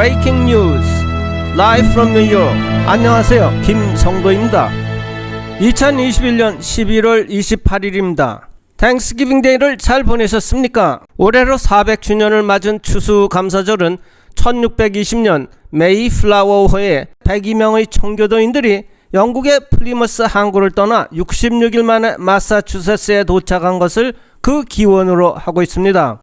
Breaking News Live from New York. 안녕하세요, 김성도입니다. 2021년 11월 28일입니다. 땡스기빙 데이를 잘 보내셨습니까? 올해로 400주년을 맞은 추수감사절은 1620년 메이플라워호에 102명의 청교도인들이 영국의 플리머스 항구를 떠나 66일 만에 마사추세츠에 도착한 것을 그 기원으로 하고 있습니다.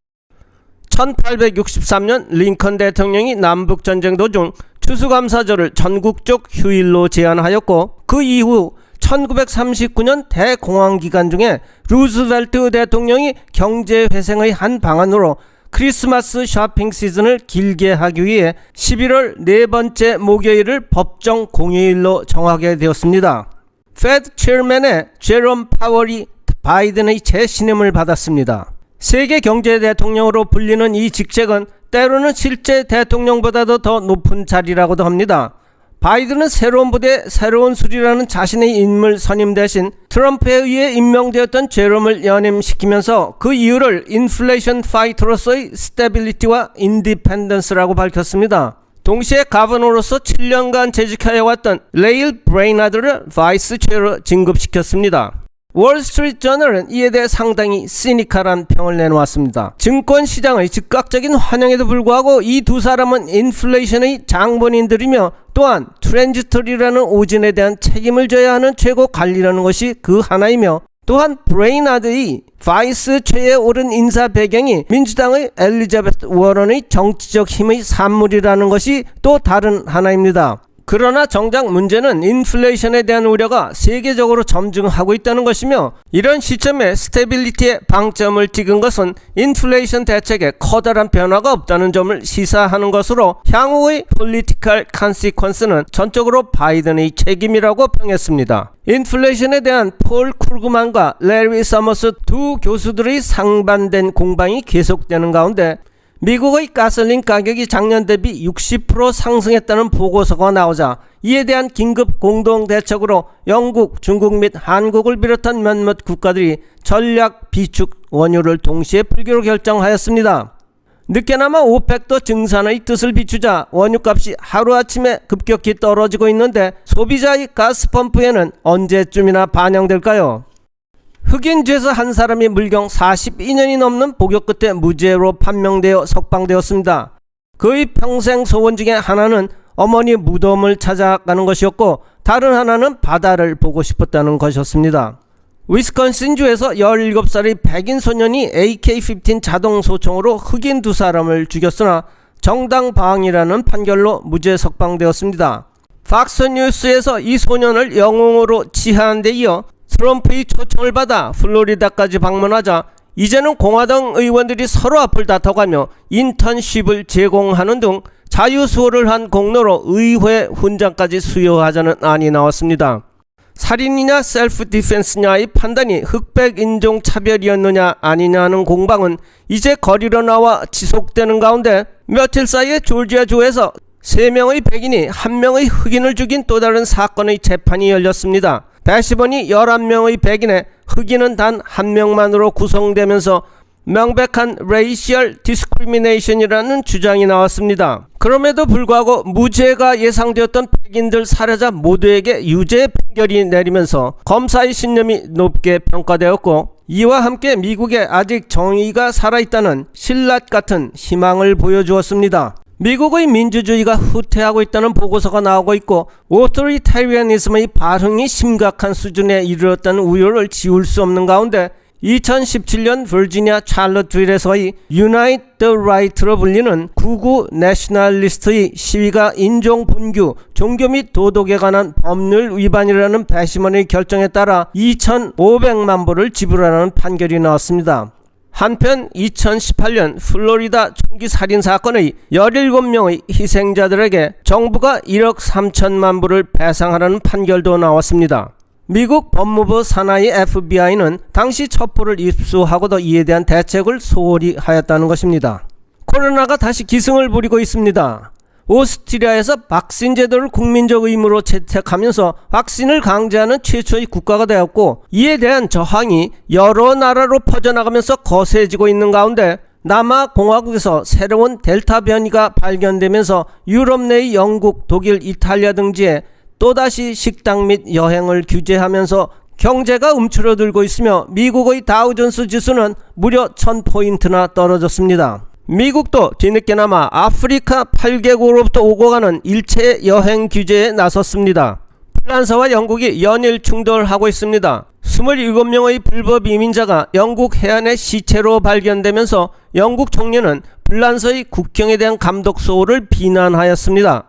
1863년 링컨 대통령이 남북전쟁 도중 추수감사절을 전국적 휴일로 제안하였고, 그 이후 1939년 대공황 기간 중에 루즈벨트 대통령이 경제회생의 한 방안으로 크리스마스 쇼핑 시즌을 길게 하기 위해 11월 네 번째 목요일을 법정 공휴일로 정하게 되었습니다. 페드 체어맨의 제롬 파월이 바이든의 재신임을 받았습니다. 세계 경제 대통령으로 불리는 이 직책은 때로는 실제 대통령보다도 더 높은 자리라고도 합니다. 바이든은 새로운 부대, 새로운 술이라는 자신의 인물 선임 대신 트럼프에 의해 임명되었던 제롬을 연임시키면서 그 이유를 인플레이션 파이터로서의 스테빌리티와 인디펜던스라고 밝혔습니다. 동시에 가버너로서 7년간 재직해왔던 레일 브레이나드를 바이스 체어로 진급시켰습니다. 월스트리트 저널은 이에 대해 상당히 시니컬한 평을 내놓았습니다. 증권시장의 즉각적인 환영에도 불구하고 이 두 사람은 인플레이션의 장본인들이며, 또한 트랜지터리라는 오진에 대한 책임을 져야 하는 최고 관리라는 것이 그 하나이며, 또한 브레이나드의 바이스 체에 오른 인사 배경이 민주당의 엘리자베스 워런의 정치적 힘의 산물이라는 것이 또 다른 하나입니다. 그러나 정작 문제는 인플레이션에 대한 우려가 세계적으로 점증하고 있다는 것이며, 이런 시점에 스테빌리티에 방점을 찍은 것은 인플레이션 대책에 커다란 변화가 없다는 점을 시사하는 것으로, 향후의 폴리티컬 컨시퀀스는 전적으로 바이든의 책임이라고 평했습니다. 인플레이션에 대한 폴 크루그만과 레리 서머스 두 교수들의 상반된 공방이 계속되는 가운데, 미국의 가솔린 가격이 작년 대비 60% 상승했다는 보고서가 나오자 이에 대한 긴급 공동대책으로 영국, 중국 및 한국을 비롯한 몇몇 국가들이 전략 비축 원유를 동시에 풀기로 결정하였습니다. 늦게나마 오펙도 증산의 뜻을 비추자 원유값이 하루아침에 급격히 떨어지고 있는데, 소비자의 가스펌프에는 언제쯤이나 반영될까요? 흑인 죄수 한 사람이 물경 42년이 넘는 복역 끝에 무죄로 판명되어 석방되었습니다. 그의 평생 소원 중에 하나는 어머니 무덤을 찾아가는 것이었고, 다른 하나는 바다를 보고 싶었다는 것이었습니다. 위스콘신주에서 17살의 백인 소년이 AK-15 자동 소총으로 흑인 두 사람을 죽였으나 정당방위라는 판결로 무죄 석방되었습니다. 팍스뉴스에서 이 소년을 영웅으로 치하한 데 이어 트럼프의 초청을 받아 플로리다까지 방문하자 이제는 공화당 의원들이 서로 앞을 다퉈가며 인턴십을 제공하는 등 자유수호를 한 공로로 의회 훈장까지 수여하자는 안이 나왔습니다. 살인이냐 셀프 디펜스냐의 판단이 흑백 인종 차별이었느냐 아니냐는 공방은 이제 거리로 나와 지속되는 가운데, 며칠 사이에 조지아주에서 3명의 백인이 1명의 흑인을 죽인 또 다른 사건의 재판이 열렸습니다. 배심원이 11명의 백인에 흑인은 단 1명만으로 구성되면서 명백한 레이시얼 디스크리미네이션이라는 주장이 나왔습니다. 그럼에도 불구하고 무죄가 예상되었던 백인들 살해자 모두에게 유죄 판결이 내리면서 검사의 신념이 높게 평가되었고, 이와 함께 미국에 아직 정의가 살아있다는 신라 같은 희망을 보여주었습니다. 미국의 민주주의가 후퇴하고 있다는 보고서가 나오고 있고, 오토리테리아니즘의 발흥이 심각한 수준에 이르렀다는 우려를 지울 수 없는 가운데, 2017년 버지니아 찰럿빌에서의 Unite the Right로 불리는 구구 내셔널리스트의 시위가 인종 분규, 종교 및 도덕에 관한 법률 위반이라는 배심원의 결정에 따라 2,500만 불을 지불하라는 판결이 나왔습니다. 한편 2018년 플로리다 총기 살인 사건의 17명의 희생자들에게 정부가 1억 3천만 불을 배상하라는 판결도 나왔습니다. 미국 법무부 산하의 FBI는 당시 첩보를 입수하고도 이에 대한 대책을 소홀히 하였다는 것입니다. 코로나가 다시 기승을 부리고 있습니다. 오스트리아에서 박신 제도를 국민적 의무로 채택하면서 박신을 강제하는 최초의 국가가 되었고, 이에 대한 저항이 여러 나라로 퍼져나가면서 거세지고 있는 가운데 남아공화국에서 새로운 델타 변이가 발견되면서 유럽 내의 영국, 독일, 이탈리아 등지에 또다시 식당 및 여행을 규제하면서 경제가 움츠러들고 있으며 미국의 다우존스 지수는 무려 1000포인트나 떨어졌습니다. 미국도 뒤늦게나마 아프리카 8개국으로부터 오고 가는 일체 여행 규제에 나섰습니다. 프랑스와 영국이 연일 충돌하고 있습니다. 27명의 불법 이민자가 영국 해안의 시체로 발견되면서 영국 총리는 프랑스의 국경에 대한 감독 소홀을 비난하였습니다.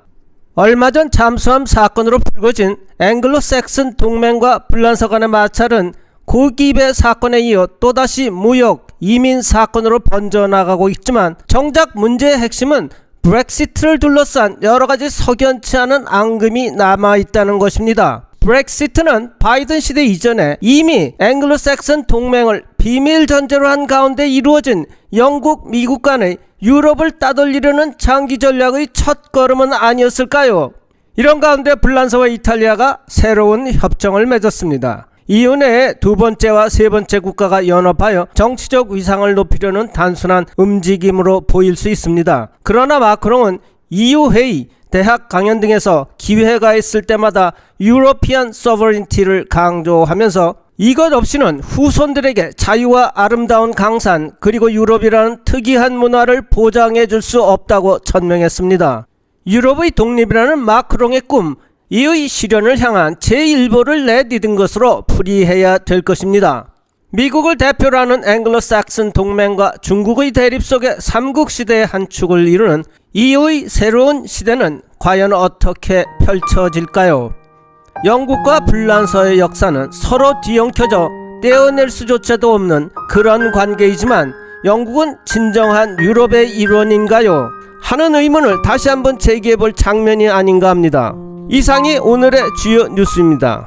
얼마 전 잠수함 사건으로 불거진 앵글로색슨 동맹과 프랑스 간의 마찰은 고기배 사건에 이어 또다시 무역, 이민 사건으로 번져나가고 있지만 정작 문제의 핵심은 브렉시트를 둘러싼 여러가지 석연치 않은 앙금이 남아있다는 것입니다. 브렉시트는 바이든 시대 이전에 이미 앵글로색슨 동맹을 비밀 전제로 한 가운데 이루어진 영국, 미국 간의 유럽을 따돌리려는 장기 전략의 첫 걸음은 아니었을까요? 이런 가운데 프랑스와 이탈리아가 새로운 협정을 맺었습니다. 이은혜의 두 번째와 세 번째 국가가 연합하여 정치적 위상을 높이려는 단순한 움직임으로 보일 수 있습니다. 그러나 마크롱은 EU 회의, 대학 강연 등에서 기회가 있을 때마다 유러피안 서버린티를 강조하면서 이것 없이는 후손들에게 자유와 아름다운 강산 그리고 유럽이라는 특이한 문화를 보장해 줄 수 없다고 천명했습니다. 유럽의 독립이라는 마크롱의 꿈, 이의 실현을 향한 제1보를 내디딘 것으로 풀이해야 될 것입니다. 미국을 대표로 하는 앵글로삭슨 동맹과 중국의 대립 속에 삼국시대의 한 축을 이루는 EU의 새로운 시대는 과연 어떻게 펼쳐질까요? 영국과 프랑스의 역사는 서로 뒤엉켜져 떼어낼 수조차도 없는 그런 관계이지만 영국은 진정한 유럽의 일원인가요? 하는 의문을 다시 한번 제기해볼 장면이 아닌가 합니다. 이상이 오늘의 주요 뉴스입니다.